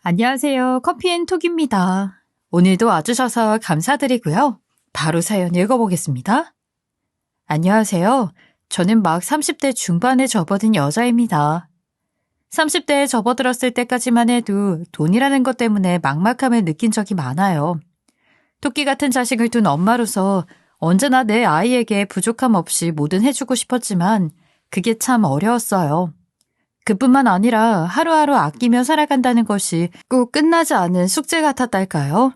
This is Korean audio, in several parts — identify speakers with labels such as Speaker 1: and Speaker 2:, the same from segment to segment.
Speaker 1: 안녕하세요. 커피앤톡입니다. 오늘도 와주셔서 감사드리고요. 바로 사연 읽어보겠습니다. 안녕하세요. 저는 막 30대 중반에 접어든 여자입니다. 30대에 접어들었을 때까지만 해도 돈이라는 것 때문에 막막함을 느낀 적이 많아요. 토끼 같은 자식을 둔 엄마로서 언제나 내 아이에게 부족함 없이 뭐든 해주고 싶었지만 그게 참 어려웠어요. 그뿐만 아니라 하루하루 아끼며 살아간다는 것이 꼭 끝나지 않은 숙제 같았달까요?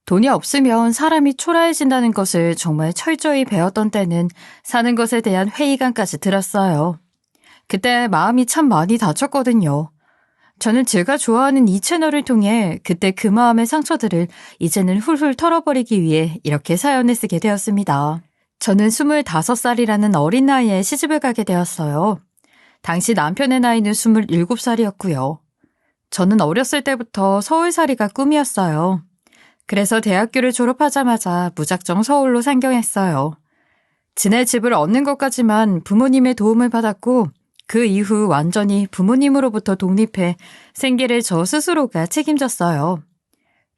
Speaker 1: 돈이 없으면 사람이 초라해진다는 것을 정말 철저히 배웠던 때는 사는 것에 대한 회의감까지 들었어요. 그때 마음이 참 많이 다쳤거든요. 저는 제가 좋아하는 이 채널을 통해 그때 그 마음의 상처들을 이제는 훌훌 털어버리기 위해 이렇게 사연을 쓰게 되었습니다. 저는 25살이라는 어린 나이에 시집을 가게 되었어요. 당시 남편의 나이는 27살이었고요. 저는 어렸을 때부터 서울살이가 꿈이었어요. 그래서 대학교를 졸업하자마자 무작정 서울로 상경했어요. 지낼 집을 얻는 것까지만 부모님의 도움을 받았고 그 이후 완전히 부모님으로부터 독립해 생계를 저 스스로가 책임졌어요.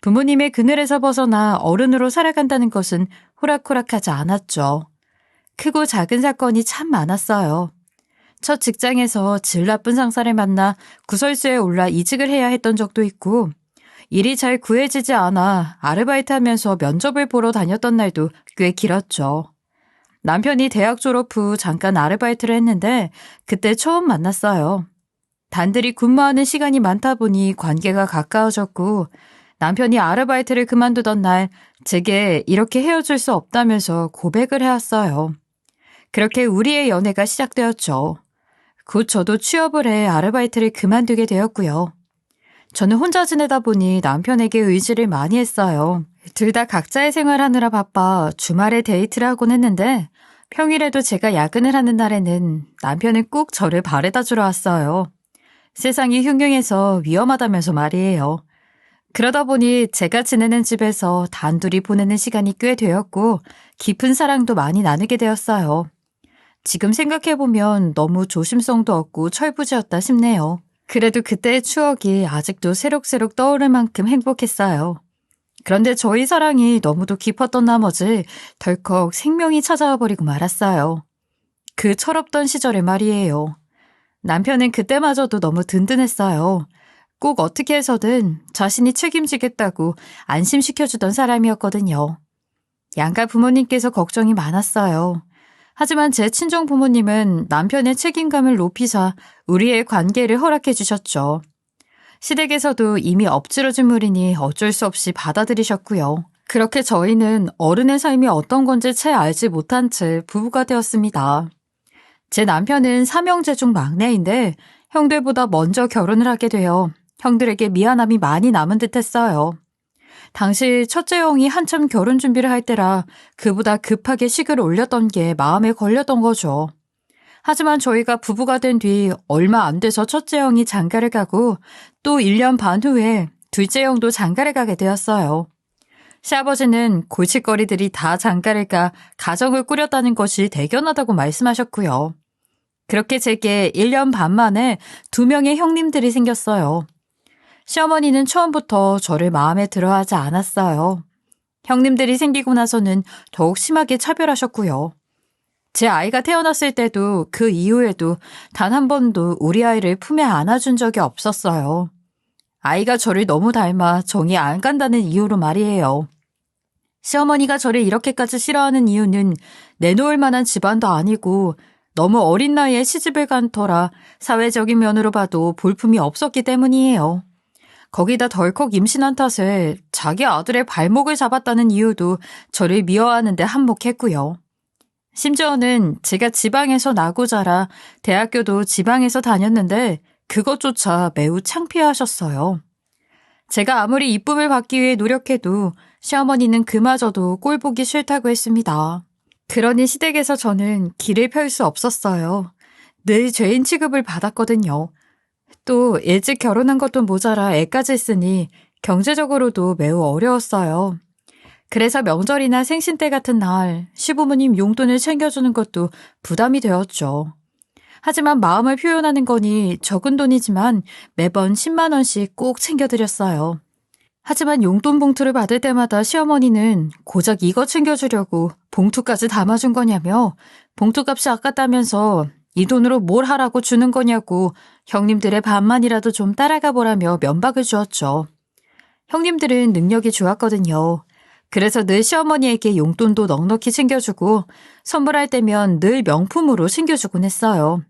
Speaker 1: 부모님의 그늘에서 벗어나 어른으로 살아간다는 것은 호락호락하지 않았죠. 크고 작은 사건이 참 많았어요. 첫 직장에서 질 나쁜 상사를 만나 구설수에 올라 이직을 해야 했던 적도 있고 일이 잘 구해지지 않아 아르바이트하면서 면접을 보러 다녔던 날도 꽤 길었죠. 남편이 대학 졸업 후 잠깐 아르바이트를 했는데 그때 처음 만났어요. 단들이 근무하는 시간이 많다 보니 관계가 가까워졌고 남편이 아르바이트를 그만두던 날 제게 이렇게 헤어질 수 없다면서 고백을 해왔어요. 그렇게 우리의 연애가 시작되었죠. 곧 저도 취업을 해 아르바이트를 그만두게 되었고요. 저는 혼자 지내다 보니 남편에게 의지를 많이 했어요. 둘 다 각자의 생활하느라 바빠 주말에 데이트를 하곤 했는데 평일에도 제가 야근을 하는 날에는 남편은 꼭 저를 바래다 주러 왔어요. 세상이 흉흉해서 위험하다면서 말이에요. 그러다 보니 제가 지내는 집에서 단둘이 보내는 시간이 꽤 되었고 깊은 사랑도 많이 나누게 되었어요. 지금 생각해보면 너무 조심성도 없고 철부지였다 싶네요. 그래도 그때의 추억이 아직도 새록새록 떠오를 만큼 행복했어요. 그런데 저희 사랑이 너무도 깊었던 나머지 덜컥 생명이 찾아와 버리고 말았어요. 그 철없던 시절의 말이에요. 남편은 그때마저도 너무 든든했어요. 꼭 어떻게 해서든 자신이 책임지겠다고 안심시켜주던 사람이었거든요. 양가 부모님께서 걱정이 많았어요. 하지만 제 친정 부모님은 남편의 책임감을 높이사 우리의 관계를 허락해 주셨죠. 시댁에서도 이미 엎질러진 물이니 어쩔 수 없이 받아들이셨고요. 그렇게 저희는 어른의 삶이 어떤 건지 채 알지 못한 채 부부가 되었습니다. 제 남편은 삼형제 중 막내인데 형들보다 먼저 결혼을 하게 되어 형들에게 미안함이 많이 남은 듯 했어요. 당시 첫째 형이 한참 결혼 준비를 할 때라 그보다 급하게 식을 올렸던 게 마음에 걸렸던 거죠. 하지만 저희가 부부가 된 뒤 얼마 안 돼서 첫째 형이 장가를 가고 또 1년 반 후에 둘째 형도 장가를 가게 되었어요. 시아버지는 골칫거리들이 다 장가를 가 가정을 꾸렸다는 것이 대견하다고 말씀하셨고요. 그렇게 제게 1년 반 만에 2명의 형님들이 생겼어요. 시어머니는 처음부터 저를 마음에 들어하지 않았어요. 형님들이 생기고 나서는 더욱 심하게 차별하셨고요. 제 아이가 태어났을 때도 그 이후에도 단 한 번도 우리 아이를 품에 안아준 적이 없었어요. 아이가 저를 너무 닮아 정이 안 간다는 이유로 말이에요. 시어머니가 저를 이렇게까지 싫어하는 이유는 내놓을 만한 집안도 아니고 너무 어린 나이에 시집을 간 터라 사회적인 면으로 봐도 볼품이 없었기 때문이에요. 거기다 덜컥 임신한 탓에 자기 아들의 발목을 잡았다는 이유도 저를 미워하는데 한몫했고요. 심지어는 제가 지방에서 나고 자라 대학교도 지방에서 다녔는데 그것조차 매우 창피해하셨어요. 제가 아무리 이쁨을 받기 위해 노력해도 시어머니는 그마저도 꼴 보기 싫다고 했습니다. 그러니 시댁에서 저는 길을 펼 수 없었어요. 늘 죄인 취급을 받았거든요. 또 일찍 결혼한 것도 모자라 애까지 있으니 경제적으로도 매우 어려웠어요. 그래서 명절이나 생신 때 같은 날 시부모님 용돈을 챙겨주는 것도 부담이 되었죠. 하지만 마음을 표현하는 거니 적은 돈이지만 매번 10만 원씩 꼭 챙겨드렸어요. 하지만 용돈 봉투를 받을 때마다 시어머니는 고작 이거 챙겨주려고 봉투까지 담아준 거냐며 봉투값이 아깝다면서 이 돈으로 뭘 하라고 주는 거냐고 형님들의 반만이라도 좀 따라가 보라며 면박을 주었죠. 형님들은 능력이 좋았거든요. 그래서 늘 시어머니에게 용돈도 넉넉히 챙겨주고 선물할 때면 늘 명품으로 챙겨주곤 했어요.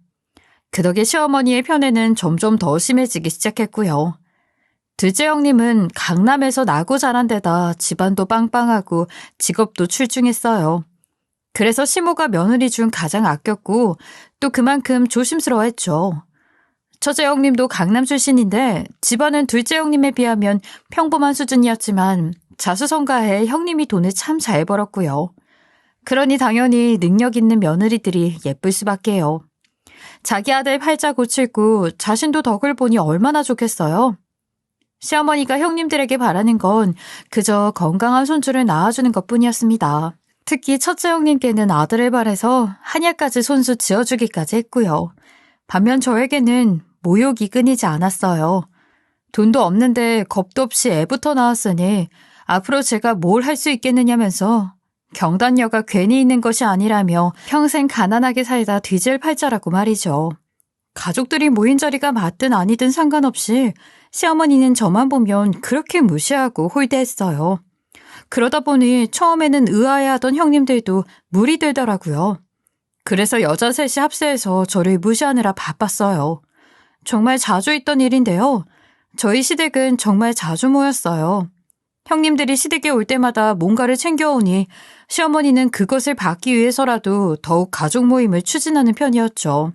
Speaker 1: 그 덕에 시어머니의 편애는 점점 더 심해지기 시작했고요. 둘째 형님은 강남에서 나고 자란 데다 집안도 빵빵하고 직업도 출중했어요. 그래서 시모가 며느리 중 가장 아꼈고 또 그만큼 조심스러워했죠. 첫째 형님도 강남 출신인데 집안은 둘째 형님에 비하면 평범한 수준이었지만 자수성가해 형님이 돈을 참 잘 벌었고요. 그러니 당연히 능력 있는 며느리들이 예쁠 수밖에요. 자기 아들 팔자 고치고 자신도 덕을 보니 얼마나 좋겠어요. 시어머니가 형님들에게 바라는 건 그저 건강한 손주를 낳아주는 것뿐이었습니다. 특히 첫째 형님께는 아들을 바래서 한약까지 손수 지어주기까지 했고요. 반면 저에게는 모욕이 끊이지 않았어요. 돈도 없는데 겁도 없이 애부터 낳았으니 앞으로 제가 뭘 할 수 있겠느냐면서 경단녀가 괜히 있는 것이 아니라며 평생 가난하게 살다 뒤질 팔자라고 말이죠. 가족들이 모인 자리가 맞든 아니든 상관없이 시어머니는 저만 보면 그렇게 무시하고 홀대했어요. 그러다 보니 처음에는 의아해하던 형님들도 물이 들더라고요. 그래서 여자 셋이 합세해서 저를 무시하느라 바빴어요. 정말 자주 있던 일인데요. 저희 시댁은 정말 자주 모였어요. 형님들이 시댁에 올 때마다 뭔가를 챙겨오니 시어머니는 그것을 받기 위해서라도 더욱 가족 모임을 추진하는 편이었죠.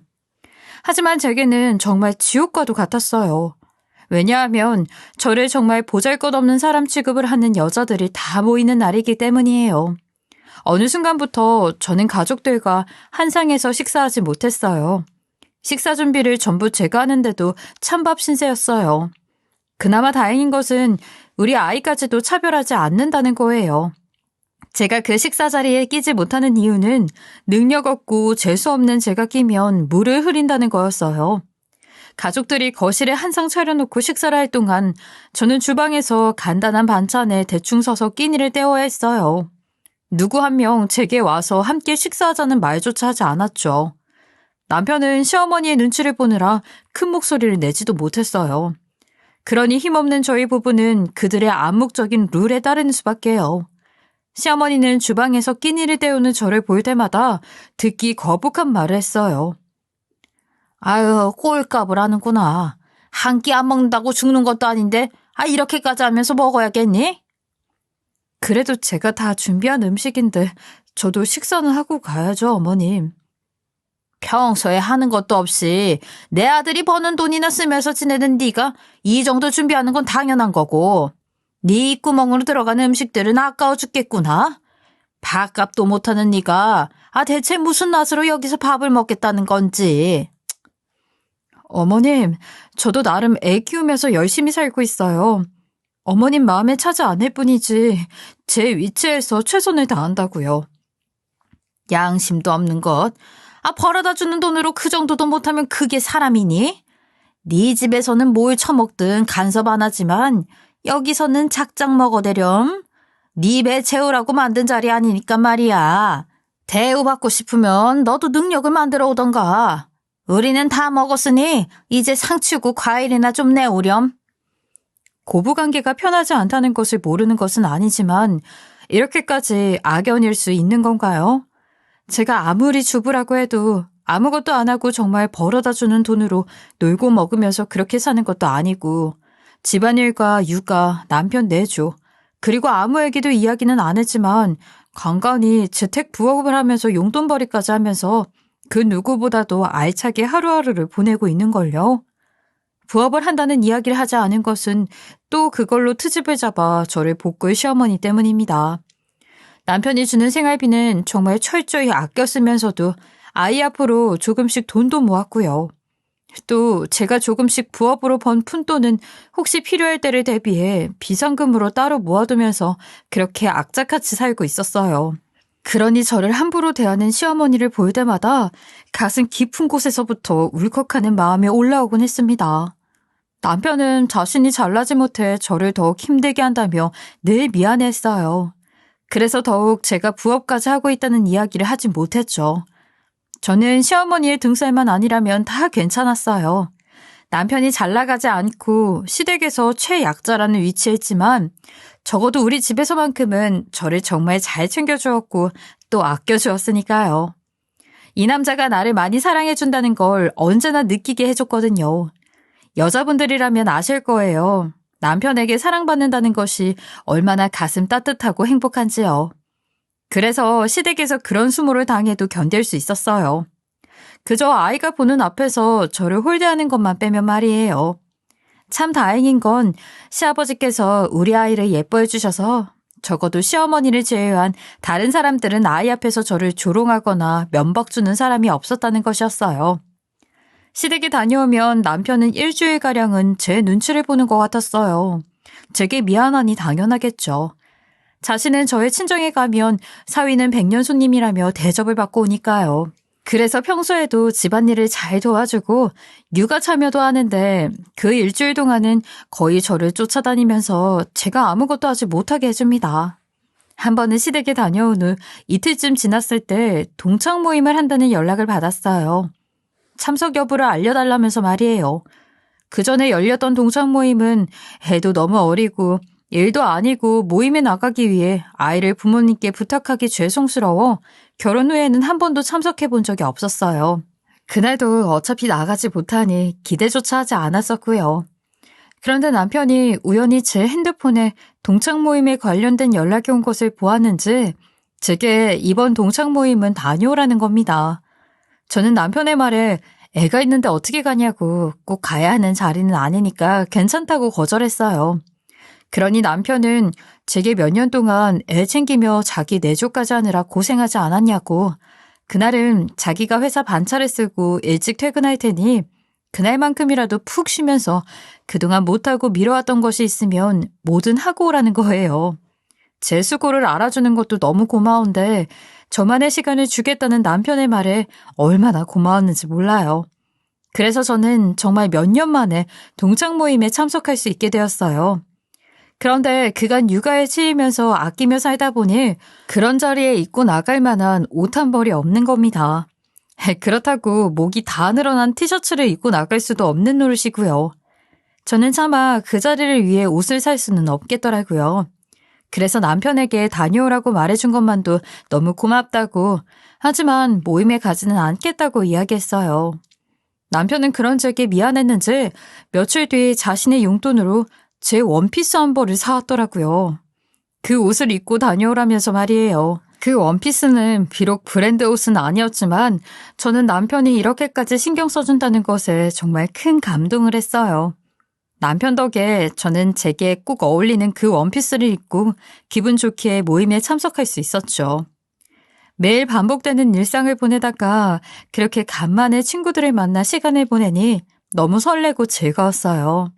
Speaker 1: 하지만 제게는 정말 지옥과도 같았어요. 왜냐하면 저를 정말 보잘것없는 사람 취급을 하는 여자들이 다 모이는 날이기 때문이에요. 어느 순간부터 저는 가족들과 한 상에서 식사하지 못했어요. 식사 준비를 전부 제가 하는데도 찬밥 신세였어요. 그나마 다행인 것은 우리 아이까지도 차별하지 않는다는 거예요. 제가 그 식사 자리에 끼지 못하는 이유는 능력 없고 재수 없는 제가 끼면 물을 흐린다는 거였어요. 가족들이 거실에 한 상 차려놓고 식사를 할 동안 저는 주방에서 간단한 반찬에 대충 서서 끼니를 때워야 했어요. 누구 한 명 제게 와서 함께 식사하자는 말조차 하지 않았죠. 남편은 시어머니의 눈치를 보느라 큰 목소리를 내지도 못했어요. 그러니 힘없는 저희 부부는 그들의 암묵적인 룰에 따르는 수밖에요. 시어머니는 주방에서 끼니를 때우는 저를 볼 때마다 듣기 거북한 말을 했어요. 아유, 꼴값을 하는구나. 한 끼 안 먹는다고 죽는 것도 아닌데 이렇게까지 하면서 먹어야겠니? 그래도 제가 다 준비한 음식인데 저도 식사는 하고 가야죠, 어머님. 평소에 하는 것도 없이 내 아들이 버는 돈이나 쓰면서 지내는 네가 이 정도 준비하는 건 당연한 거고 네 입구멍으로 들어가는 음식들은 아까워 죽겠구나. 밥값도 못하는 네가 대체 무슨 낯으로 여기서 밥을 먹겠다는 건지. 어머님, 저도 나름 애 키우면서 열심히 살고 있어요. 어머님 마음에 차지 않을 뿐이지 제 위치에서 최선을 다한다고요. 양심도 없는 것. 벌어다 주는 돈으로 그 정도도 못하면 그게 사람이니? 네 집에서는 뭘 처먹든 간섭 안 하지만 여기서는 작작 먹어대렴. 네 배 채우라고 만든 자리 아니니까 말이야. 대우받고 싶으면 너도 능력을 만들어 오던가. 우리는 다 먹었으니 이제 상 치우고 과일이나 좀 내오렴. 고부관계가 편하지 않다는 것을 모르는 것은 아니지만 이렇게까지 악연일 수 있는 건가요? 제가 아무리 주부라고 해도 아무것도 안 하고 정말 벌어다 주는 돈으로 놀고 먹으면서 그렇게 사는 것도 아니고 집안일과 육아, 남편 내조, 그리고 아무에게도 이야기는 안 했지만 간간히 재택 부업을 하면서 용돈벌이까지 하면서 그 누구보다도 알차게 하루하루를 보내고 있는걸요. 부업을 한다는 이야기를 하지 않은 것은 또 그걸로 트집을 잡아 저를 복구할 시어머니 때문입니다. 남편이 주는 생활비는 정말 철저히 아껴 쓰면서도 아이 앞으로 조금씩 돈도 모았고요. 또 제가 조금씩 부업으로 번 푼돈은 혹시 필요할 때를 대비해 비상금으로 따로 모아두면서 그렇게 악착같이 살고 있었어요. 그러니 저를 함부로 대하는 시어머니를 볼 때마다 가슴 깊은 곳에서부터 울컥하는 마음이 올라오곤 했습니다. 남편은 자신이 잘나지 못해 저를 더욱 힘들게 한다며 늘 미안해했어요. 그래서 더욱 제가 부업까지 하고 있다는 이야기를 하지 못했죠. 저는 시어머니의 등살만 아니라면 다 괜찮았어요. 남편이 잘 나가지 않고 시댁에서 최약자라는 위치에 있지만 적어도 우리 집에서만큼은 저를 정말 잘 챙겨주었고 또 아껴주었으니까요. 이 남자가 나를 많이 사랑해준다는 걸 언제나 느끼게 해줬거든요. 여자분들이라면 아실 거예요. 남편에게 사랑받는다는 것이 얼마나 가슴 따뜻하고 행복한지요. 그래서 시댁에서 그런 수모를 당해도 견딜 수 있었어요. 그저 아이가 보는 앞에서 저를 홀대하는 것만 빼면 말이에요. 참 다행인 건 시아버지께서 우리 아이를 예뻐해 주셔서 적어도 시어머니를 제외한 다른 사람들은 아이 앞에서 저를 조롱하거나 면박 주는 사람이 없었다는 것이었어요. 시댁에 다녀오면 남편은 일주일가량은 제 눈치를 보는 것 같았어요. 제게 미안하니 당연하겠죠. 자신은 저의 친정에 가면 사위는 백년 손님이라며 대접을 받고 오니까요. 그래서 평소에도 집안일을 잘 도와주고 육아 참여도 하는데 그 일주일 동안은 거의 저를 쫓아다니면서 제가 아무것도 하지 못하게 해줍니다. 한 번은 시댁에 다녀온 후 이틀쯤 지났을 때 동창 모임을 한다는 연락을 받았어요. 참석 여부를 알려달라면서 말이에요. 그 전에 열렸던 동창 모임은 애도 너무 어리고 일도 아니고 모임에 나가기 위해 아이를 부모님께 부탁하기 죄송스러워 결혼 후에는 한 번도 참석해 본 적이 없었어요. 그날도 어차피 나가지 못하니 기대조차 하지 않았었고요. 그런데 남편이 우연히 제 핸드폰에 동창 모임에 관련된 연락이 온 것을 보았는지 제게 이번 동창 모임은 다녀오라는 겁니다. 저는 남편의 말에 애가 있는데 어떻게 가냐고 꼭 가야 하는 자리는 아니니까 괜찮다고 거절했어요. 그러니 남편은 제게 몇 년 동안 애 챙기며 자기 내조까지 하느라 고생하지 않았냐고 그날은 자기가 회사 반차를 쓰고 일찍 퇴근할 테니 그날만큼이라도 푹 쉬면서 그동안 못하고 미뤄왔던 것이 있으면 뭐든 하고 오라는 거예요. 제 수고를 알아주는 것도 너무 고마운데 저만의 시간을 주겠다는 남편의 말에 얼마나 고마웠는지 몰라요. 그래서 저는 정말 몇 년 만에 동창 모임에 참석할 수 있게 되었어요. 그런데 그간 육아에 치이면서 아끼며 살다 보니 그런 자리에 입고 나갈 만한 옷 한 벌이 없는 겁니다. 그렇다고 목이 다 늘어난 티셔츠를 입고 나갈 수도 없는 노릇이고요. 저는 차마 그 자리를 위해 옷을 살 수는 없겠더라고요. 그래서 남편에게 다녀오라고 말해준 것만도 너무 고맙다고 하지만 모임에 가지는 않겠다고 이야기했어요. 남편은 그런 제게 미안했는지 며칠 뒤 자신의 용돈으로 제 원피스 한 벌을 사왔더라고요. 그 옷을 입고 다녀오라면서 말이에요. 그 원피스는 비록 브랜드 옷은 아니었지만 저는 남편이 이렇게까지 신경 써준다는 것에 정말 큰 감동을 했어요. 남편 덕에 저는 제게 꼭 어울리는 그 원피스를 입고 기분 좋게 모임에 참석할 수 있었죠. 매일 반복되는 일상을 보내다가 그렇게 간만에 친구들을 만나 시간을 보내니 너무 설레고 즐거웠어요.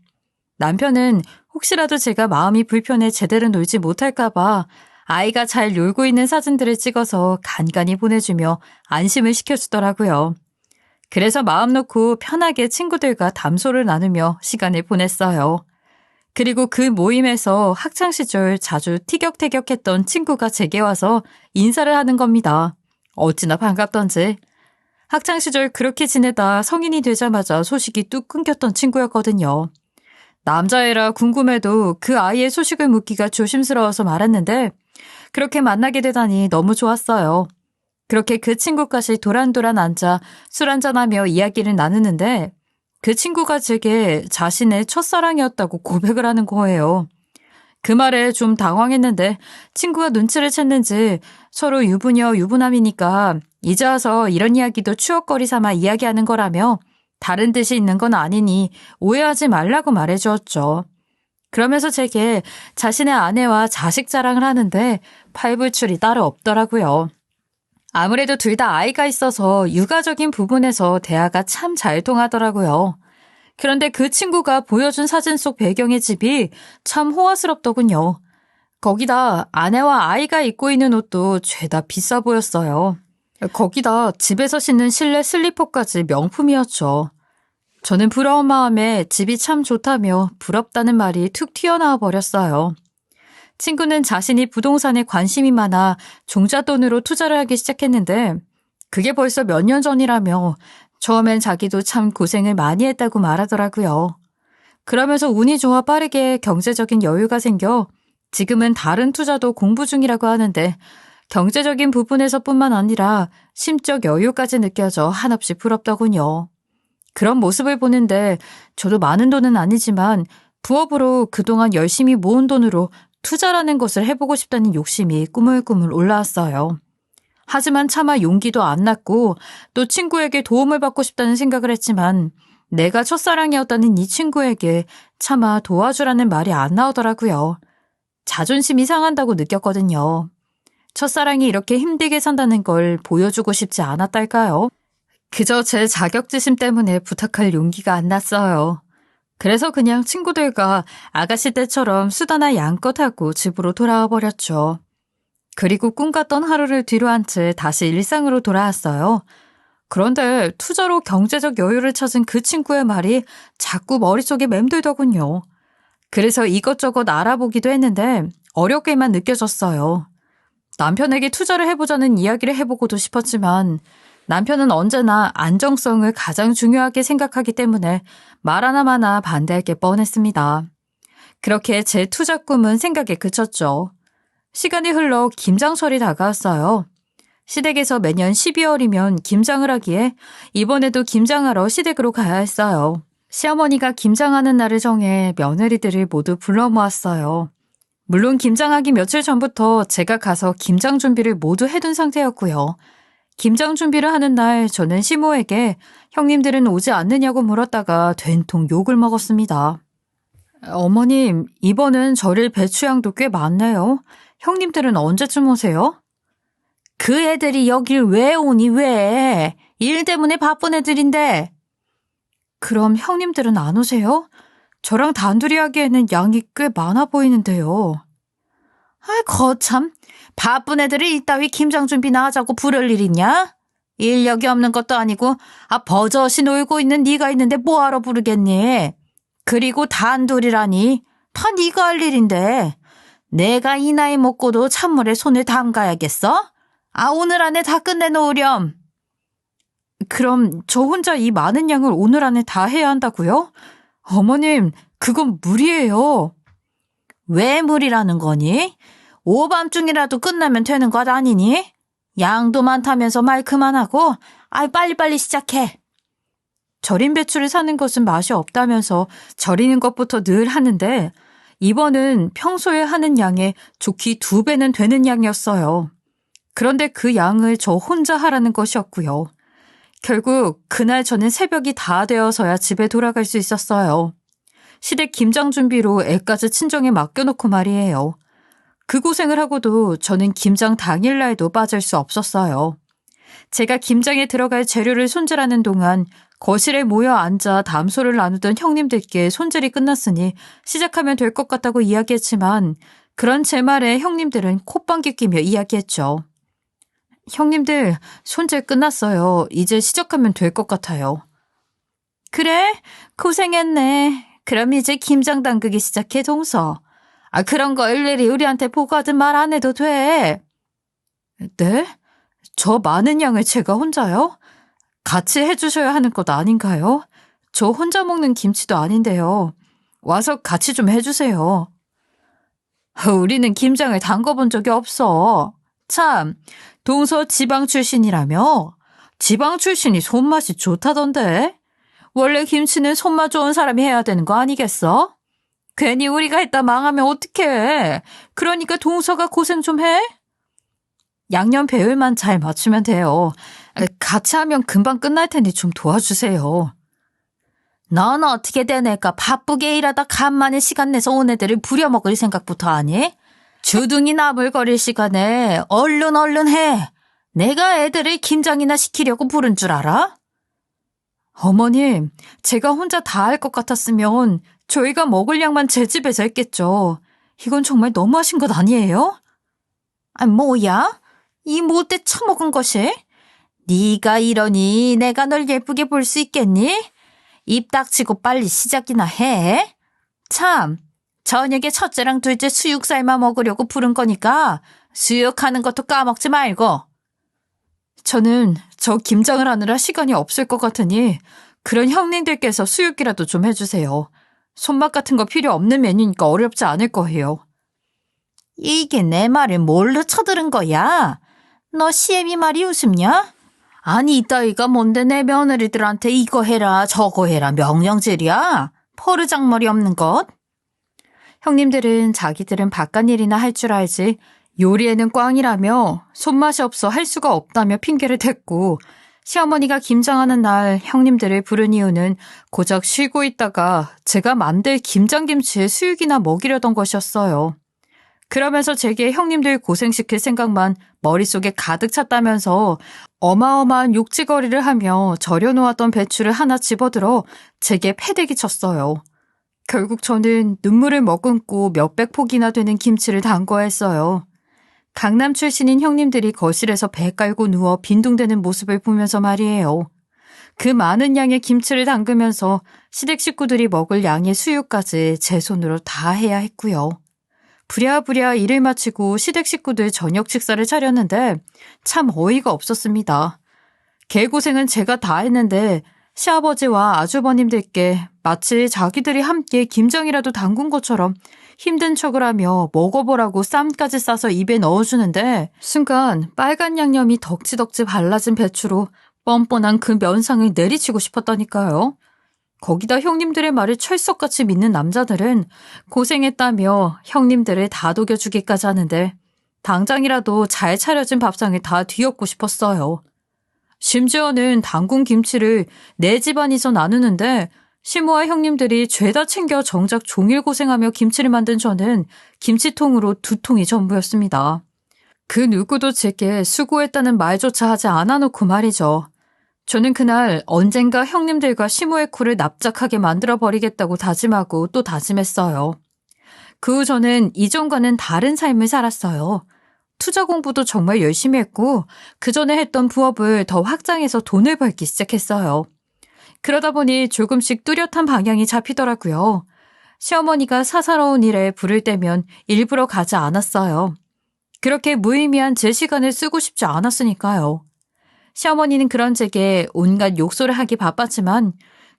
Speaker 1: 남편은 혹시라도 제가 마음이 불편해 제대로 놀지 못할까봐 아이가 잘 놀고 있는 사진들을 찍어서 간간히 보내주며 안심을 시켜주더라고요. 그래서 마음 놓고 편하게 친구들과 담소를 나누며 시간을 보냈어요. 그리고 그 모임에서 학창시절 자주 티격태격했던 친구가 제게 와서 인사를 하는 겁니다. 어찌나 반갑던지. 학창시절 그렇게 지내다 성인이 되자마자 소식이 뚝 끊겼던 친구였거든요. 남자애라 궁금해도 그 아이의 소식을 묻기가 조심스러워서 말았는데 그렇게 만나게 되다니 너무 좋았어요. 그렇게 그 친구까지 도란도란 앉아 술 한잔하며 이야기를 나누는데 그 친구가 제게 자신의 첫사랑이었다고 고백을 하는 거예요. 그 말에 좀 당황했는데 친구가 눈치를 챘는지 서로 유부녀 유부남이니까 이제 와서 이런 이야기도 추억거리 삼아 이야기하는 거라며 다른 뜻이 있는 건 아니니 오해하지 말라고 말해주었죠. 그러면서 제게 자신의 아내와 자식 자랑을 하는데 팔불출이 따로 없더라고요. 아무래도 둘 다 아이가 있어서 육아적인 부분에서 대화가 참 잘 통하더라고요. 그런데 그 친구가 보여준 사진 속 배경의 집이 참 호화스럽더군요. 거기다 아내와 아이가 입고 있는 옷도 죄다 비싸 보였어요. 거기다 집에서 신는 실내 슬리퍼까지 명품이었죠. 저는 부러운 마음에 집이 참 좋다며 부럽다는 말이 툭 튀어나와 버렸어요. 친구는 자신이 부동산에 관심이 많아 종잣돈으로 투자를 하기 시작했는데 그게 벌써 몇 년 전이라며 처음엔 자기도 참 고생을 많이 했다고 말하더라고요. 그러면서 운이 좋아 빠르게 경제적인 여유가 생겨 지금은 다른 투자도 공부 중이라고 하는데 경제적인 부분에서뿐만 아니라 심적 여유까지 느껴져 한없이 부럽더군요. 그런 모습을 보는데 저도 많은 돈은 아니지만 부업으로 그동안 열심히 모은 돈으로 투자라는 것을 해보고 싶다는 욕심이 꾸물꾸물 올라왔어요. 하지만 차마 용기도 안 났고 또 친구에게 도움을 받고 싶다는 생각을 했지만 내가 첫사랑이었다는 이 친구에게 차마 도와주라는 말이 안 나오더라고요. 자존심이 상한다고 느꼈거든요. 첫사랑이 이렇게 힘들게 산다는 걸 보여주고 싶지 않았달까요? 그저 제 자격지심 때문에 부탁할 용기가 안 났어요. 그래서 그냥 친구들과 아가씨 때처럼 수다나 양껏 하고 집으로 돌아와 버렸죠. 그리고 꿈꿨던 하루를 뒤로한 채 다시 일상으로 돌아왔어요. 그런데 투자로 경제적 여유를 찾은 그 친구의 말이 자꾸 머릿속에 맴돌더군요. 그래서 이것저것 알아보기도 했는데 어렵게만 느껴졌어요. 남편에게 투자를 해보자는 이야기를 해보고도 싶었지만 남편은 언제나 안정성을 가장 중요하게 생각하기 때문에 말 하나마나 반대할 게 뻔했습니다. 그렇게 제 투자 꿈은 생각에 그쳤죠. 시간이 흘러 김장철이 다가왔어요. 시댁에서 매년 12월이면 김장을 하기에 이번에도 김장하러 시댁으로 가야 했어요. 시어머니가 김장하는 날을 정해 며느리들을 모두 불러 모았어요. 물론 김장하기 며칠 전부터 제가 가서 김장 준비를 모두 해둔 상태였고요. 김장 준비를 하는 날 저는 시모에게 형님들은 오지 않느냐고 물었다가 된통 욕을 먹었습니다. 어머님, 이번은 절일 배추양도 꽤 많네요. 형님들은 언제쯤 오세요? 그 애들이 여길 왜 오니 왜? 일 때문에 바쁜 애들인데. 그럼 형님들은 안 오세요? 저랑 단둘이 하기에는 양이 꽤 많아 보이는데요. 아이 거참. 바쁜 애들이 이따위 김장 준비나 하자고 부를 일 있냐? 인력이 없는 것도 아니고 버젓이 놀고 있는 네가 있는데 뭐하러 부르겠니? 그리고 단둘이라니 다 네가 할 일인데 내가 이 나이 먹고도 찬물에 손을 담가야겠어? 오늘 안에 다 끝내놓으렴. 그럼 저 혼자 이 많은 양을 오늘 안에 다 해야 한다고요? 어머님, 그건 무리예요. 왜 무리라는 거니? 오밤중이라도 끝나면 되는 것 아니니? 양도 많다면서 말 그만하고 빨리빨리 시작해. 절인 배추를 사는 것은 맛이 없다면서 절이는 것부터 늘 하는데 이번은 평소에 하는 양의 좋기 2배는 되는 양이었어요. 그런데 그 양을 저 혼자 하라는 것이었고요. 결국 그날 저는 새벽이 다 되어서야 집에 돌아갈 수 있었어요. 시댁 김장 준비로 애까지 친정에 맡겨놓고 말이에요. 그 고생을 하고도 저는 김장 당일날도 빠질 수 없었어요. 제가 김장에 들어갈 재료를 손질하는 동안 거실에 모여 앉아 담소를 나누던 형님들께 손질이 끝났으니 시작하면 될 것 같다고 이야기했지만 그런 제 말에 형님들은 콧방귀 끼며 이야기했죠. 형님들, 손질 끝났어요. 이제 시작하면 될 것 같아요. 그래? 고생했네. 그럼 이제 김장 담그기 시작해, 동서. 그런 거 일일이 우리한테 보고하든 말 안 해도 돼. 네? 저 많은 양을 제가 혼자요? 같이 해주셔야 하는 것 아닌가요? 저 혼자 먹는 김치도 아닌데요. 와서 같이 좀 해주세요. 우리는 김장을 담궈본 적이 없어. 참, 동서 지방 출신이라며? 지방 출신이 손맛이 좋다던데? 원래 김치는 손맛 좋은 사람이 해야 되는 거 아니겠어? 괜히 우리가 했다 망하면 어떡해. 그러니까 동서가 고생 좀 해? 양념 배율만 잘 맞추면 돼요. 같이 하면 금방 끝날 테니 좀 도와주세요. 넌 어떻게 되니까 바쁘게 일하다 간만에 시간 내서 온 애들을 부려먹을 생각부터 하니? 주둥이 나불거릴 시간에 얼른 해. 내가 애들을 김장이나 시키려고 부른 줄 알아? 어머님, 제가 혼자 다 할 것 같았으면 저희가 먹을 양만 제 집에서 했겠죠. 이건 정말 너무하신 것 아니에요? 아, 뭐야? 이 못돼 처먹은 것이? 네가 이러니 내가 널 예쁘게 볼 수 있겠니? 입 닥치고 빨리 시작이나 해. 참, 저녁에 첫째랑 둘째 수육 삶아 먹으려고 부른 거니까 수육하는 것도 까먹지 말고. 저는 저 김장을 하느라 시간이 없을 것 같으니 그런 형님들께서 수육이라도 좀 해주세요. 손맛 같은 거 필요 없는 메뉴니까 어렵지 않을 거예요. 이게 내 말을 뭘로 쳐들은 거야? 너 시애미 말이 웃음냐? 아니 이따위가 뭔데 내 며느리들한테 이거 해라 저거 해라 명령질이야? 포르장머리 없는 것? 형님들은 자기들은 바깥일이나 할 줄 알지 요리에는 꽝이라며 손맛이 없어 할 수가 없다며 핑계를 댔고 시어머니가 김장하는 날 형님들을 부른 이유는 고작 쉬고 있다가 제가 만들 김장김치에 수육이나 먹이려던 것이었어요. 그러면서 제게 형님들 고생시킬 생각만 머릿속에 가득 찼다면서 어마어마한 욕지거리를 하며 절여놓았던 배추를 하나 집어들어 제게 패대기 쳤어요. 결국 저는 눈물을 머금고 몇백 폭이나 되는 김치를 담궈야 했어요. 강남 출신인 형님들이 거실에서 배 깔고 누워 빈둥대는 모습을 보면서 말이에요. 그 많은 양의 김치를 담그면서 시댁 식구들이 먹을 양의 수육까지 제 손으로 다 해야 했고요. 부랴부랴 일을 마치고 시댁 식구들 저녁 식사를 차렸는데 참 어이가 없었습니다. 개고생은 제가 다 했는데 시아버지와 아주버님들께 마치 자기들이 함께 김장이라도 담근 것처럼 힘든 척을 하며 먹어보라고 쌈까지 싸서 입에 넣어주는데 순간 빨간 양념이 덕지덕지 발라진 배추로 뻔뻔한 그 면상을 내리치고 싶었다니까요. 거기다 형님들의 말을 철석같이 믿는 남자들은 고생했다며 형님들을 다독여주기까지 하는데 당장이라도 잘 차려진 밥상을 다 뒤엎고 싶었어요. 심지어는 담근 김치를 네 집안이서 나누는데 시모와 형님들이 죄다 챙겨 정작 종일 고생하며 김치를 만든 저는 김치통으로 2통이 전부였습니다. 그 누구도 제게 수고했다는 말조차 하지 않아놓고 말이죠. 저는 그날 언젠가 형님들과 시모의 코를 납작하게 만들어버리겠다고 다짐하고 또 다짐했어요. 그 후 저는 이전과는 다른 삶을 살았어요. 투자 공부도 정말 열심히 했고 그 전에 했던 부업을 더 확장해서 돈을 벌기 시작했어요. 그러다 보니 조금씩 뚜렷한 방향이 잡히더라고요. 시어머니가 사사로운 일에 부를 때면 일부러 가지 않았어요. 그렇게 무의미한 제 시간을 쓰고 싶지 않았으니까요. 시어머니는 그런 제게 온갖 욕설을 하기 바빴지만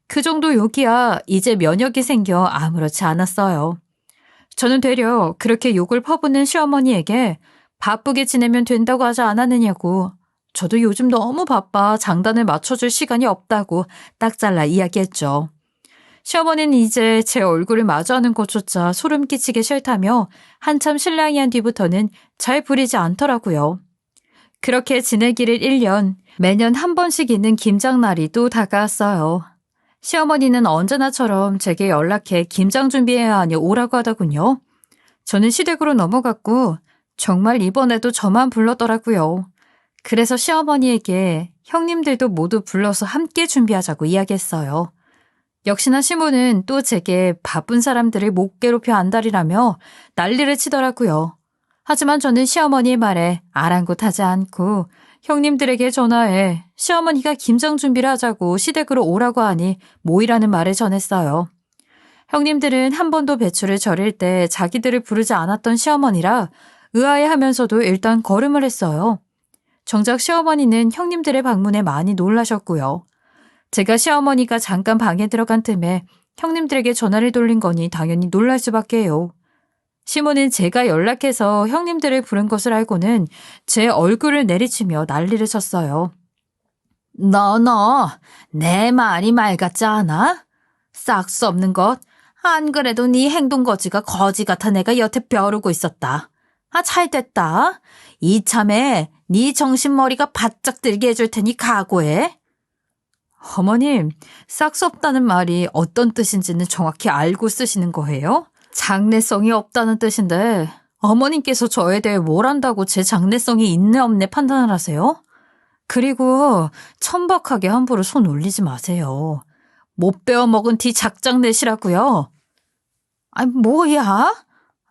Speaker 1: 그 정도 욕이야 이제 면역이 생겨 아무렇지 않았어요. 저는 되려 그렇게 욕을 퍼붓는 시어머니에게 바쁘게 지내면 된다고 하지 않았느냐고 저도 요즘 너무 바빠 장단을 맞춰줄 시간이 없다고 딱 잘라 이야기했죠. 시어머니는 이제 제 얼굴을 마주하는 것조차 소름 끼치게 싫다며 한참 실랑이 한 뒤부터는 잘 부리지 않더라고요. 그렇게 지내기를 1년, 매년 한 번씩 있는 김장날이 또 다가왔어요. 시어머니는 언제나처럼 제게 연락해 김장 준비해야 하니 오라고 하더군요. 저는 시댁으로 넘어갔고 정말 이번에도 저만 불렀더라고요. 그래서 시어머니에게 형님들도 모두 불러서 함께 준비하자고 이야기했어요. 역시나 시모는 또 제게 바쁜 사람들을 못 괴롭혀 안달이라며 난리를 치더라고요. 하지만 저는 시어머니의 말에 아랑곳하지 않고 형님들에게 전화해 시어머니가 김장 준비를 하자고 시댁으로 오라고 하니 모이라는 말을 전했어요. 형님들은 한 번도 배추를 절일 때 자기들을 부르지 않았던 시어머니라 의아해하면서도 일단 걸음을 했어요. 정작 시어머니는 형님들의 방문에 많이 놀라셨고요. 제가 시어머니가 잠깐 방에 들어간 틈에 형님들에게 전화를 돌린 거니 당연히 놀랄 수밖에요. 시모는 제가 연락해서 형님들을 부른 것을 알고는 제 얼굴을 내리치며 난리를 쳤어요. 너, 내 말이 말 같지 않아? 싹 수 없는 것. 안 그래도 네 행동거지가 거지 같아 내가 여태 벼르고 있었다. 아, 잘됐다. 이참에 네 정신머리가 바짝 들게 해줄 테니 각오해. 어머님, 싹 수 없다는 말이 어떤 뜻인지는 정확히 알고 쓰시는 거예요? 장래성이 없다는 뜻인데 어머님께서 저에 대해 뭘 안다고 제 장래성이 있네 없네 판단을 하세요? 그리고 천박하게 함부로 손 올리지 마세요. 못 배워먹은 뒤 작작 내시라고요. 아니 뭐야?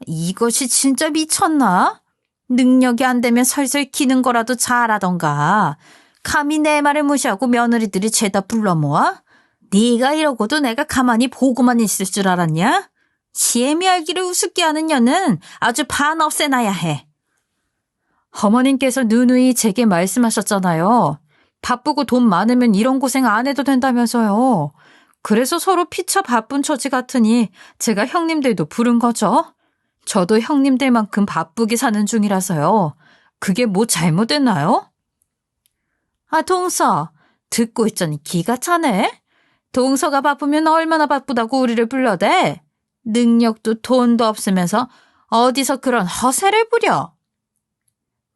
Speaker 1: 이것이 진짜 미쳤나? 능력이 안 되면 설설 기는 거라도 잘하던가. 감히 내 말을 무시하고 며느리들이 죄다 불러 모아? 네가 이러고도 내가 가만히 보고만 있을 줄 알았냐? 시애미 알기를 우습게 하는 년은 아주 반 없애놔야 해. 어머님께서 누누이 제게 말씀하셨잖아요. 바쁘고 돈 많으면 이런 고생 안 해도 된다면서요. 그래서 서로 피차 바쁜 처지 같으니 제가 형님들도 부른 거죠. 저도 형님들만큼 바쁘게 사는 중이라서요. 그게 뭐 잘못됐나요? 아, 동서. 듣고 있자니 기가 차네. 동서가 바쁘면 얼마나 바쁘다고 우리를 불러대? 능력도 돈도 없으면서 어디서 그런 허세를 부려?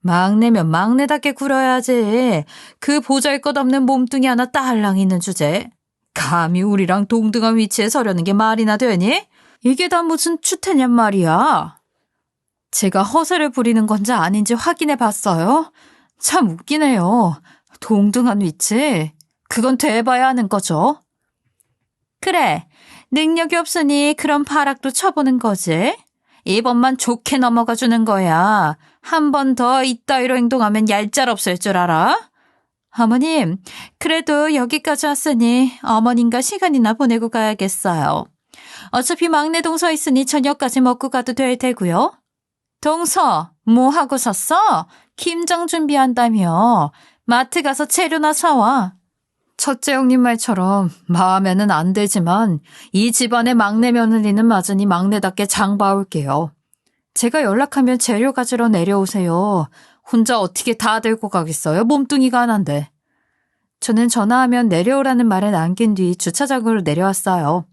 Speaker 1: 막내면 막내답게 굴어야지. 그 보잘것없는 몸뚱이 하나 딸랑 있는 주제. 감히 우리랑 동등한 위치에 서려는 게 말이나 되니? 이게 다 무슨 추태냔 말이야. 제가 허세를 부리는 건지 아닌지 확인해 봤어요. 참 웃기네요. 동등한 위치? 그건 돼봐야 하는 거죠. 그래, 능력이 없으니 그런 파락도 쳐보는 거지. 이번만 좋게 넘어가 주는 거야. 한 번 더 이따위로 행동하면 얄짤없을 줄 알아? 어머님, 그래도 여기까지 왔으니 어머님과 시간이나 보내고 가야겠어요. 어차피 막내 동서 있으니 저녁까지 먹고 가도 될 테고요. 동서, 뭐 하고 섰어? 김장 준비한다며. 마트 가서 재료나 사와. 첫째 형님 말처럼 마음에는 안 되지만 이 집안의 막내 며느리는 맞으니 막내답게 장 봐올게요. 제가 연락하면 재료 가지러 내려오세요. 혼자 어떻게 다 들고 가겠어요? 몸뚱이가 하나인데. 저는 전화하면 내려오라는 말을 남긴 뒤 주차장으로 내려왔어요.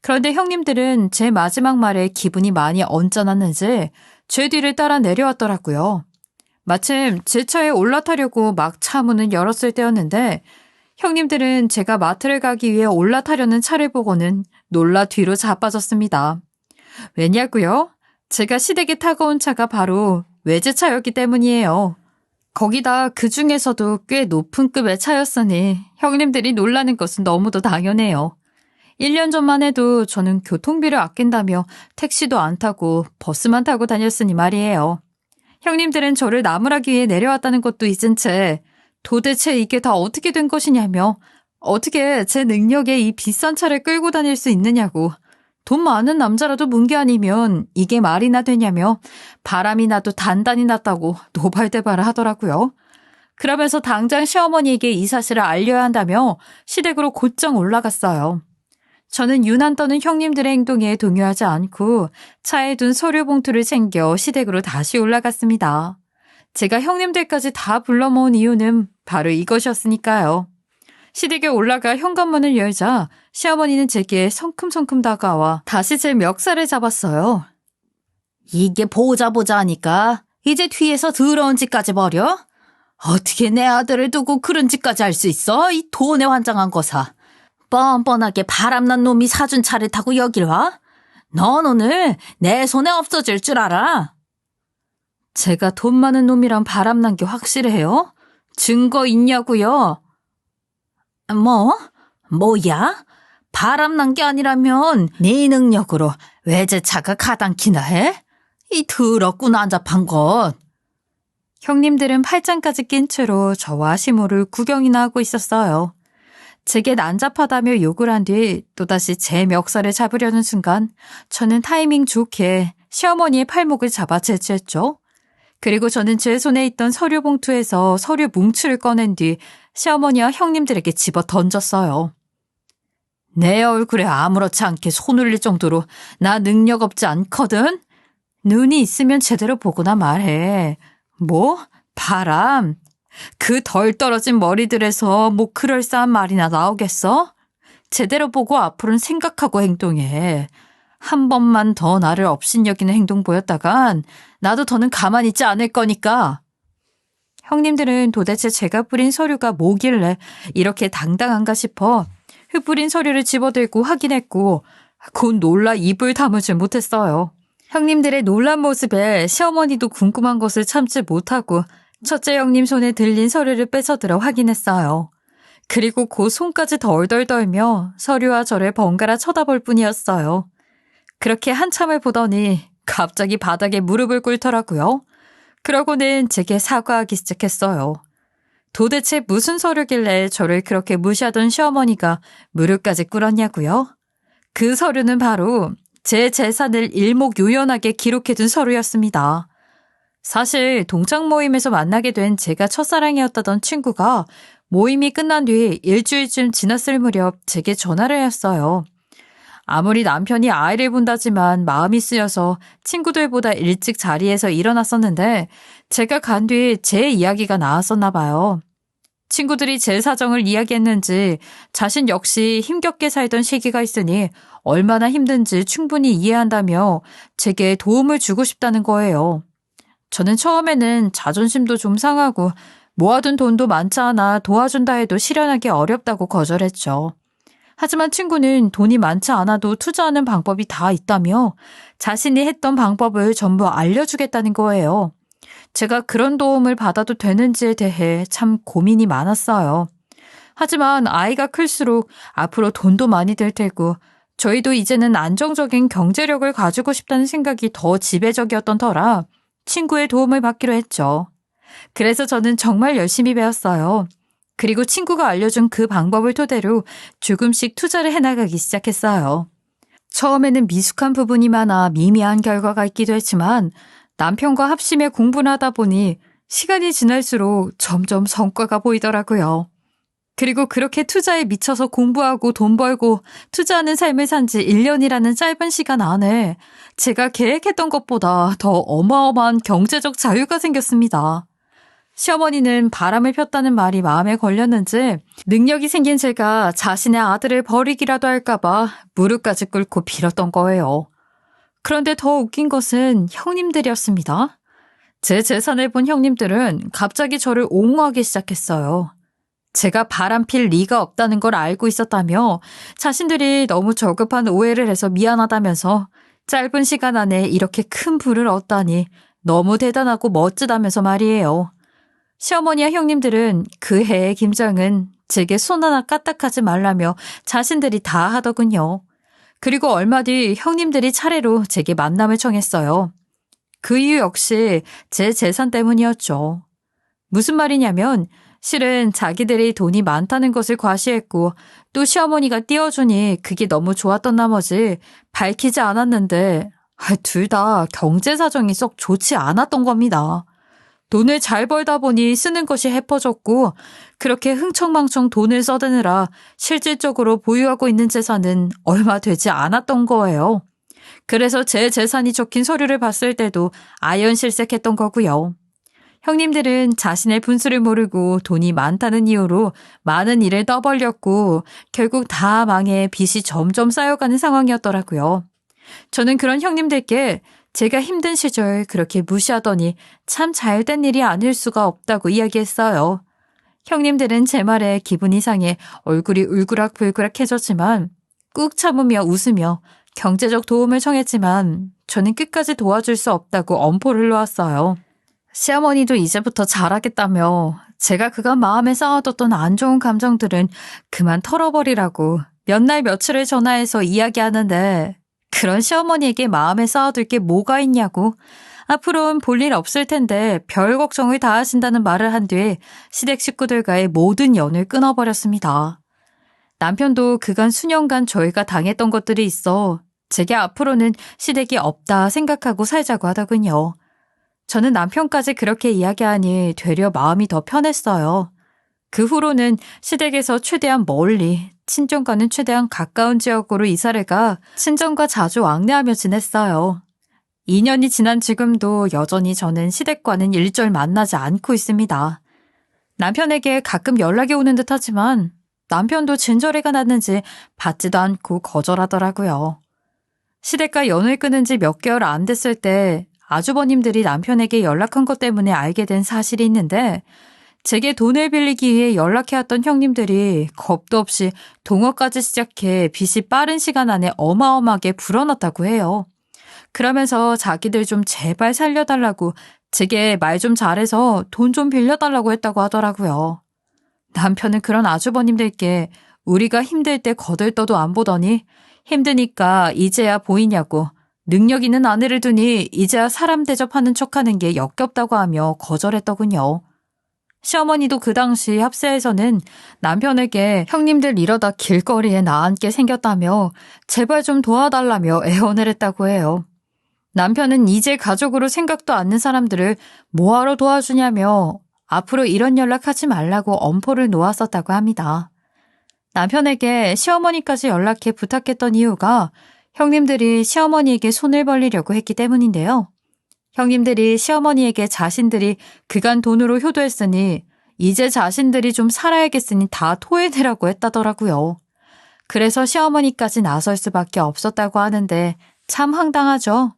Speaker 1: 그런데 형님들은 제 마지막 말에 기분이 많이 언짢았는지 제 뒤를 따라 내려왔더라고요. 마침 제 차에 올라타려고 막 차 문을 열었을 때였는데 형님들은 제가 마트를 가기 위해 올라타려는 차를 보고는 놀라 뒤로 자빠졌습니다. 왜냐고요? 제가 시댁에 타고 온 차가 바로 외제차였기 때문이에요. 거기다 그 중에서도 꽤 높은 급의 차였으니 형님들이 놀라는 것은 너무도 당연해요. 1년 전만 해도 저는 교통비를 아낀다며 택시도 안 타고 버스만 타고 다녔으니 말이에요. 형님들은 저를 나무라기 위해 내려왔다는 것도 잊은 채 도대체 이게 다 어떻게 된 것이냐며 어떻게 제 능력에 이 비싼 차를 끌고 다닐 수 있느냐고 돈 많은 남자라도 문게 아니면 이게 말이나 되냐며 바람이 나도 단단히 났다고 노발대발을 하더라고요. 그러면서 당장 시어머니에게 이 사실을 알려야 한다며 시댁으로 곧장 올라갔어요. 저는 유난 떠는 형님들의 행동에 동요하지 않고 차에 둔 서류 봉투를 챙겨 시댁으로 다시 올라갔습니다. 제가 형님들까지 다 불러 모은 이유는 바로 이것이었으니까요. 시댁에 올라가 현관문을 열자 시어머니는 제게 성큼성큼 다가와 다시 제 멱살을 잡았어요. 이게 보자 하니까 이제 뒤에서 더러운 짓까지 벌여? 어떻게 내 아들을 두고 그런 짓까지 할 수 있어? 이 돈에 환장한 거사. 뻔뻔하게 바람난 놈이 사준 차를 타고 여길 와? 넌 오늘 내 손에 없어질 줄 알아. 제가 돈 많은 놈이랑 바람난 게 확실해요? 증거 있냐고요? 뭐야? 바람난 게 아니라면 네 능력으로 외제차가 가당키나 해? 이 더럽고 난잡한 것. 형님들은 팔짱까지 낀 채로 저와 시모를 구경이나 하고 있었어요. 제게 난잡하다며 욕을 한 뒤 또다시 제 멱살을 잡으려는 순간 저는 타이밍 좋게 시어머니의 팔목을 잡아 제지했죠. 그리고 저는 제 손에 있던 서류 봉투에서 서류 뭉치를 꺼낸 뒤 시어머니와 형님들에게 집어 던졌어요. 내 얼굴에 아무렇지 않게 손 올릴 정도로 나 능력 없지 않거든? 눈이 있으면 제대로 보거나 말해. 뭐? 바람? 그 덜 떨어진 머리들에서 뭐 그럴싸한 말이나 나오겠어? 제대로 보고 앞으로는 생각하고 행동해. 한 번만 더 나를 업신여기는 행동 보였다간 나도 더는 가만히 있지 않을 거니까. 형님들은 도대체 제가 뿌린 서류가 뭐길래 이렇게 당당한가 싶어 흩뿌린 서류를 집어들고 확인했고 곧 놀라 입을 다물지 못했어요. 형님들의 놀란 모습에 시어머니도 궁금한 것을 참지 못하고 첫째 형님 손에 들린 서류를 뺏어들어 확인했어요. 그리고 그 손까지 덜덜 떨며 서류와 저를 번갈아 쳐다볼 뿐이었어요. 그렇게 한참을 보더니 갑자기 바닥에 무릎을 꿇더라고요. 그러고는 제게 사과하기 시작했어요. 도대체 무슨 서류길래 저를 그렇게 무시하던 시어머니가 무릎까지 꿇었냐고요? 그 서류는 바로 제 재산을 일목요연하게 기록해둔 서류였습니다. 사실 동창 모임에서 만나게 된 제가 첫사랑이었다던 친구가 모임이 끝난 뒤 일주일쯤 지났을 무렵 제게 전화를 했어요. 아무리 남편이 아이를 본다지만 마음이 쓰여서 친구들보다 일찍 자리에서 일어났었는데 제가 간 뒤 제 이야기가 나왔었나 봐요. 친구들이 제 사정을 이야기했는지 자신 역시 힘겹게 살던 시기가 있으니 얼마나 힘든지 충분히 이해한다며 제게 도움을 주고 싶다는 거예요. 저는 처음에는 자존심도 좀 상하고 모아둔 돈도 많지 않아 도와준다 해도 실현하기 어렵다고 거절했죠. 하지만 친구는 돈이 많지 않아도 투자하는 방법이 다 있다며 자신이 했던 방법을 전부 알려주겠다는 거예요. 제가 그런 도움을 받아도 되는지에 대해 참 고민이 많았어요. 하지만 아이가 클수록 앞으로 돈도 많이 들 테고 저희도 이제는 안정적인 경제력을 가지고 싶다는 생각이 더 지배적이었던 터라 친구의 도움을 받기로 했죠. 그래서 저는 정말 열심히 배웠어요. 그리고 친구가 알려준 그 방법을 토대로 조금씩 투자를 해나가기 시작했어요. 처음에는 미숙한 부분이 많아 미미한 결과가 있기도 했지만 남편과 합심해 공부를 하다 보니 시간이 지날수록 점점 성과가 보이더라고요. 그리고 그렇게 투자에 미쳐서 공부하고 돈 벌고 투자하는 삶을 산 지 1년이라는 짧은 시간 안에 제가 계획했던 것보다 더 어마어마한 경제적 자유가 생겼습니다. 시어머니는 바람을 폈다는 말이 마음에 걸렸는지 능력이 생긴 제가 자신의 아들을 버리기라도 할까봐 무릎까지 꿇고 빌었던 거예요. 그런데 더 웃긴 것은 형님들이었습니다. 제 재산을 본 형님들은 갑자기 저를 옹호하기 시작했어요. 제가 바람필 리가 없다는 걸 알고 있었다며 자신들이 너무 저급한 오해를 해서 미안하다면서 짧은 시간 안에 이렇게 큰 부를 얻다니 너무 대단하고 멋지다면서 말이에요. 시어머니와 형님들은 그 해의 김장은 제게 손 하나 까딱하지 말라며 자신들이 다 하더군요. 그리고 얼마 뒤 형님들이 차례로 제게 만남을 청했어요. 그 이유 역시 제 재산 때문이었죠. 무슨 말이냐면 실은 자기들이 돈이 많다는 것을 과시했고 또 시어머니가 띄워주니 그게 너무 좋았던 나머지 밝히지 않았는데 둘 다 경제 사정이 썩 좋지 않았던 겁니다. 돈을 잘 벌다 보니 쓰는 것이 해퍼졌고 그렇게 흥청망청 돈을 써대느라 실질적으로 보유하고 있는 재산은 얼마 되지 않았던 거예요. 그래서 제 재산이 적힌 서류를 봤을 때도 아연실색했던 거고요. 형님들은 자신의 분수를 모르고 돈이 많다는 이유로 많은 일을 떠벌렸고 결국 다 망해 빚이 점점 쌓여가는 상황이었더라고요. 저는 그런 형님들께 제가 힘든 시절 그렇게 무시하더니 참 잘된 일이 아닐 수가 없다고 이야기했어요. 형님들은 제 말에 기분이 상해 얼굴이 울그락불그락해졌지만 꾹 참으며 웃으며 경제적 도움을 청했지만 저는 끝까지 도와줄 수 없다고 엄포를 놓았어요. 시어머니도 이제부터 잘하겠다며 제가 그간 마음에 쌓아뒀던 안 좋은 감정들은 그만 털어버리라고 몇 날 며칠을 전화해서 이야기하는데 그런 시어머니에게 마음에 쌓아둘 게 뭐가 있냐고 앞으로는 볼 일 없을 텐데 별 걱정을 다 하신다는 말을 한 뒤에 시댁 식구들과의 모든 연을 끊어버렸습니다. 남편도 그간 수년간 저희가 당했던 것들이 있어 제게 앞으로는 시댁이 없다 생각하고 살자고 하더군요. 저는 남편까지 그렇게 이야기하니 되려 마음이 더 편했어요. 그 후로는 시댁에서 최대한 멀리, 친정과는 최대한 가까운 지역으로 이사를 가 친정과 자주 왕래하며 지냈어요. 2년이 지난 지금도 여전히 저는 시댁과는 일절 만나지 않고 있습니다. 남편에게 가끔 연락이 오는 듯 하지만 남편도 진저리가 났는지 받지도 않고 거절하더라고요. 시댁과 연을 끊은 지 몇 개월 안 됐을 때 아주버님들이 남편에게 연락한 것 때문에 알게 된 사실이 있는데 제게 돈을 빌리기 위해 연락해왔던 형님들이 겁도 없이 동어까지 시작해 빚이 빠른 시간 안에 어마어마하게 불어났다고 해요. 그러면서 자기들 좀 제발 살려달라고 제게 말 좀 잘해서 돈 좀 빌려달라고 했다고 하더라고요. 남편은 그런 아주버님들께 우리가 힘들 때 거들떠도 안 보더니 힘드니까 이제야 보이냐고 능력 있는 아내를 두니 이제야 사람 대접하는 척하는 게 역겹다고 하며 거절했더군요. 시어머니도 그 당시 합세에서는 남편에게 형님들 이러다 길거리에 나앉게 생겼다며 제발 좀 도와달라며 애원을 했다고 해요. 남편은 이제 가족으로 생각도 않는 사람들을 뭐하러 도와주냐며 앞으로 이런 연락하지 말라고 엄포를 놓았었다고 합니다. 남편에게 시어머니까지 연락해 부탁했던 이유가 형님들이 시어머니에게 손을 벌리려고 했기 때문인데요. 형님들이 시어머니에게 자신들이 그간 돈으로 효도했으니 이제 자신들이 좀 살아야겠으니 다 토해내라고 했다더라고요. 그래서 시어머니까지 나설 수밖에 없었다고 하는데 참 황당하죠.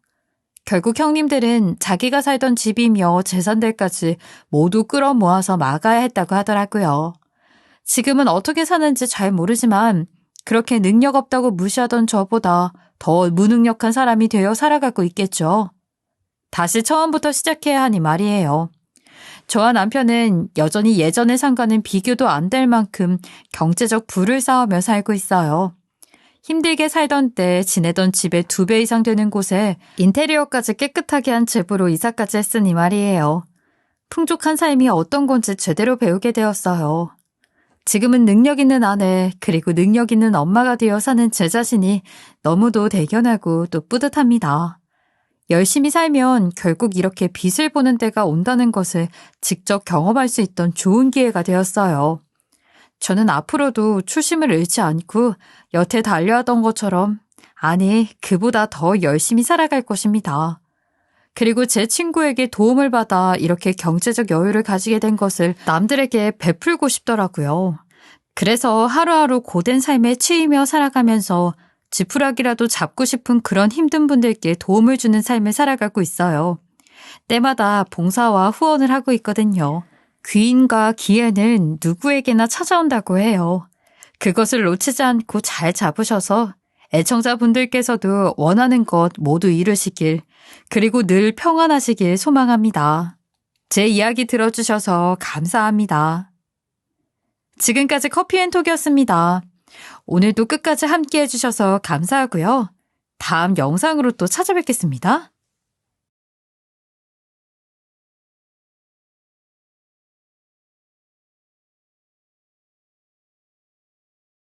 Speaker 1: 결국 형님들은 자기가 살던 집이며 재산들까지 모두 끌어모아서 막아야 했다고 하더라고요. 지금은 어떻게 사는지 잘 모르지만 그렇게 능력 없다고 무시하던 저보다 더 무능력한 사람이 되어 살아가고 있겠죠. 다시 처음부터 시작해야 하니 말이에요. 저와 남편은 여전히 예전의 상과는 비교도 안 될 만큼 경제적 부를 쌓으며 살고 있어요. 힘들게 살던 때 지내던 집의 2배 이상 되는 곳에 인테리어까지 깨끗하게 한 집으로 이사까지 했으니 말이에요. 풍족한 삶이 어떤 건지 제대로 배우게 되었어요. 지금은 능력 있는 아내 그리고 능력 있는 엄마가 되어 사는 제 자신이 너무도 대견하고 또 뿌듯합니다. 열심히 살면 결국 이렇게 빛을 보는 때가 온다는 것을 직접 경험할 수 있던 좋은 기회가 되었어요. 저는 앞으로도 초심을 잃지 않고 여태 달려하던 것처럼 아니 그보다 더 열심히 살아갈 것입니다. 그리고 제 친구에게 도움을 받아 이렇게 경제적 여유를 가지게 된 것을 남들에게 베풀고 싶더라고요. 그래서 하루하루 고된 삶에 치이며 살아가면서 지푸라기라도 잡고 싶은 그런 힘든 분들께 도움을 주는 삶을 살아가고 있어요. 때마다 봉사와 후원을 하고 있거든요. 귀인과 기회는 누구에게나 찾아온다고 해요. 그것을 놓치지 않고 잘 잡으셔서 애청자분들께서도 원하는 것 모두 이루시길, 그리고 늘 평안하시길 소망합니다. 제 이야기 들어주셔서 감사합니다. 지금까지 커피앤톡이었습니다. 오늘도 끝까지 함께 해주셔서 감사하고요. 다음 영상으로 또 찾아뵙겠습니다.